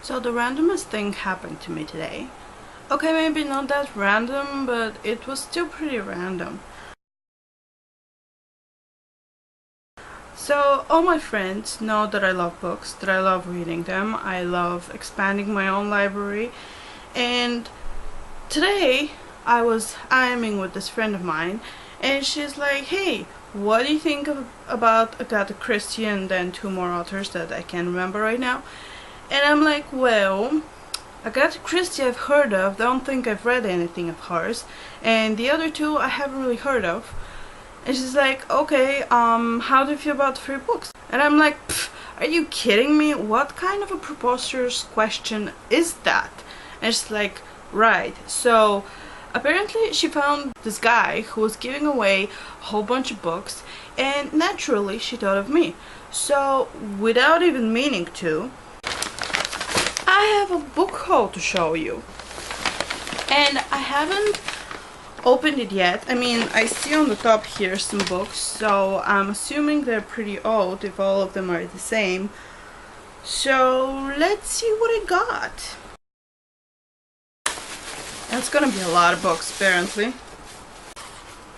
So the randomest thing happened to me today. Okay, maybe not that random, but it was still pretty random. So all my friends know that I love books, that I love reading them, I love expanding my own library, and today I was IMing with this friend of mine, and she's like, hey, what do you think about Agatha Christie and then two more authors that I can't remember right now? And I'm like, well, Agatha Christie I've heard of, don't think I've read anything of hers, and the other two I haven't really heard of. And she's like, okay, how do you feel about 3 books? And I'm like, are you kidding me? What kind of a preposterous question is that? And she's like, right. So apparently she found this guy who was giving away a whole bunch of books, and naturally she thought of me. So without even meaning to, I have a book haul to show you. And I haven't opened it yet. I mean, I see on the top here some books, so I'm assuming they're pretty old if all of them are the same. So let's see what I got. That's gonna be a lot of books, apparently.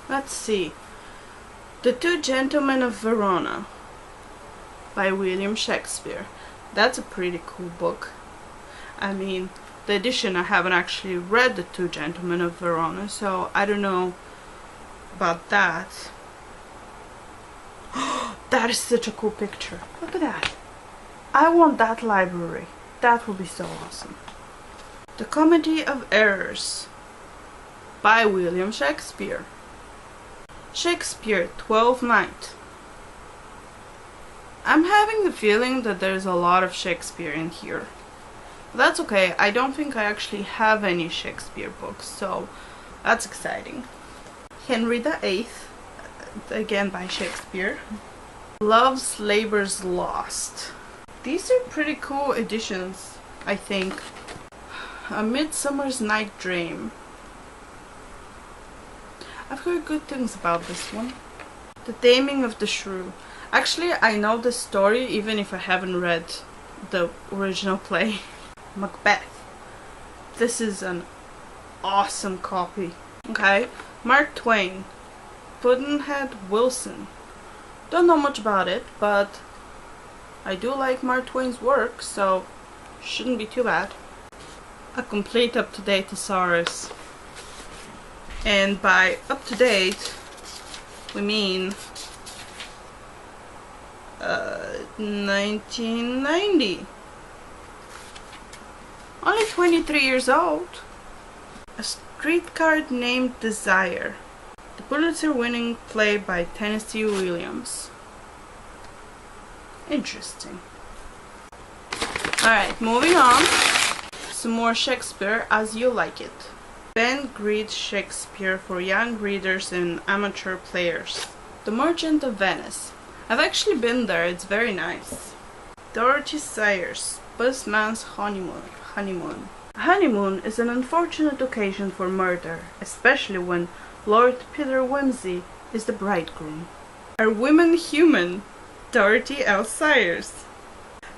Let's see. The Two Gentlemen of Verona by William Shakespeare. That's a pretty cool book. I mean, the edition, I haven't actually read The Two Gentlemen of Verona, so I don't know about that. That is such a cool picture. Look at that. I want that library. That would be so awesome. The Comedy of Errors by William Shakespeare. Shakespeare, Twelfth Night. I'm having the feeling that there's a lot of Shakespeare in here. That's okay, I don't think I actually have any Shakespeare books, so that's exciting. Henry VIII, again by Shakespeare. Love's Labour's Lost. These are pretty cool editions, I think. A Midsummer's Night Dream. I've heard good things about this one. The Taming of the Shrew. Actually, I know the story even if I haven't read the original play. Macbeth. This is an awesome copy. Okay, Mark Twain. Pudd'nhead Wilson. Don't know much about it, but I do like Mark Twain's work, so shouldn't be too bad. A Complete Up-to-Date Thesaurus. And by up-to-date, we mean 1990. Only 23 years old. A Streetcar Named Desire. The Pulitzer-winning play by Tennessee Williams. Interesting. Alright, moving on. Some more Shakespeare as you like it. Ben Greed's Shakespeare for young readers and amateur players. The Merchant of Venice. I've actually been there, it's very nice. Dorothy Sayers, Busman's Honeymoon. A honeymoon is an unfortunate occasion for murder, especially when Lord Peter Wimsey is the bridegroom. Are women human? Dorothy L. Sayers.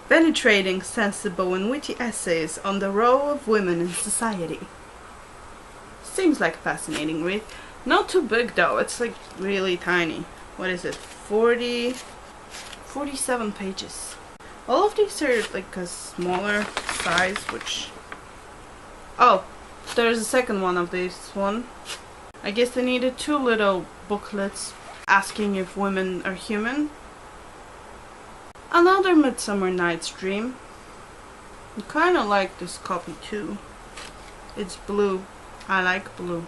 Penetrating, sensible, and witty essays on the role of women in society. Seems like a fascinating read. Not too big though, it's like really tiny. What is it? 47 pages. All of these are like a smaller size, which... Oh, there's a second one of this one. I guess they needed 2 little booklets asking if women are human. Another Midsummer Night's Dream. I kinda like this copy too. It's blue. I like blue.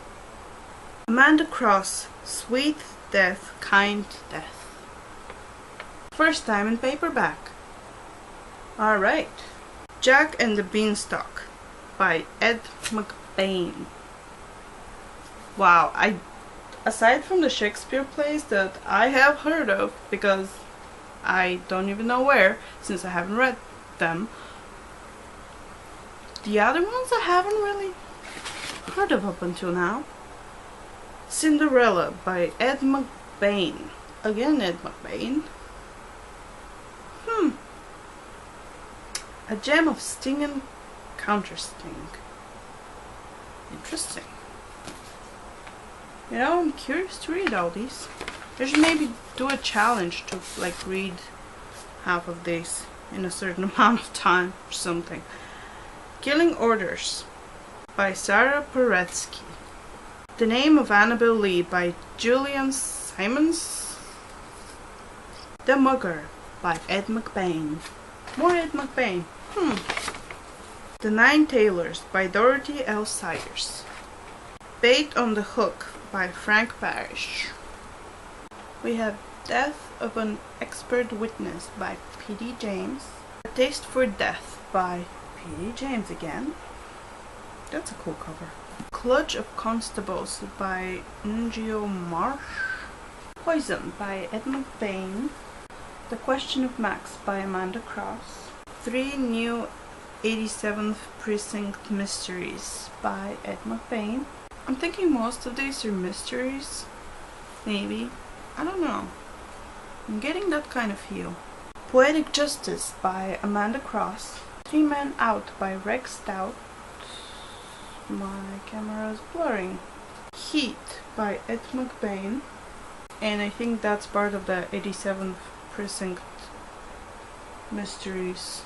Amanda Cross, Sweet Death, Kind Death. First time in paperback. Alright. Jack and the Beanstalk by Ed McBain. Wow, aside from the Shakespeare plays that I have heard of, because I don't even know where, since I haven't read them, the other ones I haven't really heard of up until now. Cinderella by Ed McBain. Again Ed McBain. A gem of sting and counter-sting. Interesting. You know, I'm curious to read all these. I should maybe do a challenge to like read half of these in a certain amount of time or something. Killing Orders by Sarah Paretsky. The Name of Annabel Lee by Julian Simons. The Mugger by Ed McBain. More Ed McBain. The Nine Tailors by Dorothy L. Sayers. Bait on the Hook by Frank Barish. We have Death of an Expert Witness by P.D. James. A Taste for Death by P.D. James again. That's a cool cover. Clutch of Constables by Ngio Marsh. Poison by Ed McBain. The Question of Max by Amanda Cross. 3 New 87th Precinct Mysteries by Ed McBain. I'm thinking most of these are mysteries. Maybe. I don't know. I'm getting that kind of feel. Poetic Justice by Amanda Cross. 3 Men Out by Rex Stout. My camera is blurring. Heat by Ed McBain. And I think that's part of the 87th Precinct Mysteries.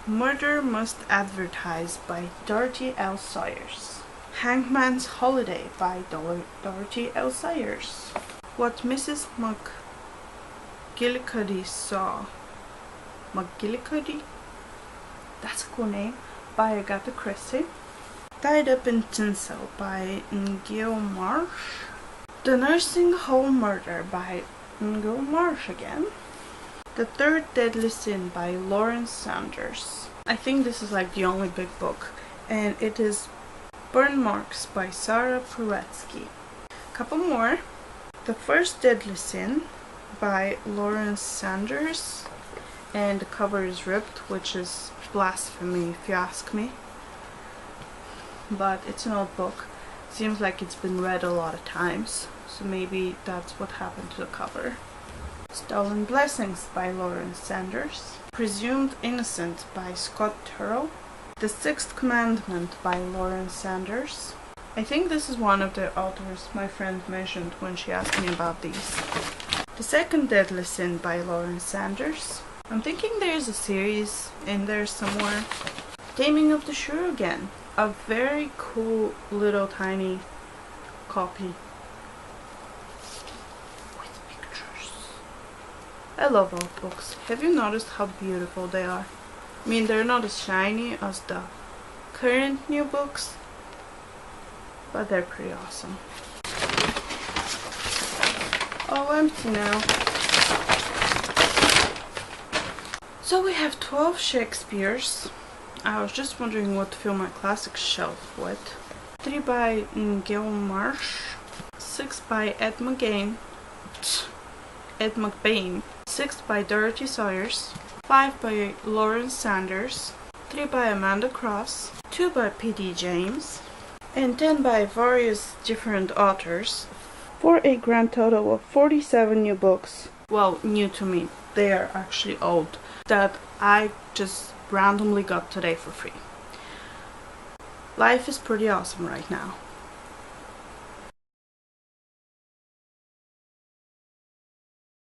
Murder Must Advertise by Dorothy L. Sayers. Hangman's Holiday by Dorothy L. Sayers. What Mrs. McGillicuddy Saw. McGillicuddy? That's a cool name. By Agatha Christie. Tied Up in Tinsel by Ngio Marsh. The Nursing Home Murder by Ngio Marsh again. The Third Deadly Sin by Lawrence Sanders. I think this is like the only big book. And it is Burn Marks by Sarah Paretsky. Couple more. The First Deadly Sin by Lawrence Sanders. And the cover is ripped, which is blasphemy if you ask me. But it's an old book. Seems like it's been read a lot of times. So maybe that's what happened to the cover. Stolen Blessings by Lawrence Sanders. Presumed Innocent by Scott Turrell. The Sixth Commandment by Lawrence Sanders. I think this is one of the authors my friend mentioned when she asked me about these. The Second Deadly Sin by Lawrence Sanders. I'm thinking there's a series in there somewhere. Taming of the Shrew again. A very cool little tiny copy. With pictures. I love old books. Have you noticed how beautiful they are? I mean, they're not as shiny as the current new books, but they're pretty awesome. All empty now. So we have 12 Shakespeare's. I was just wondering what to fill my classics shelf with. 3 by Ngio Marsh. 6 by Ed McBain. 6 by Dorothy Sayers. 5 by Lawrence Sanders. 3 by Amanda Cross. 2 by P.D. James. And 10 by various different authors. For a grand total of 47 new books. Well, new to me. They are actually old. That I just randomly got today for free. Life is pretty awesome right now.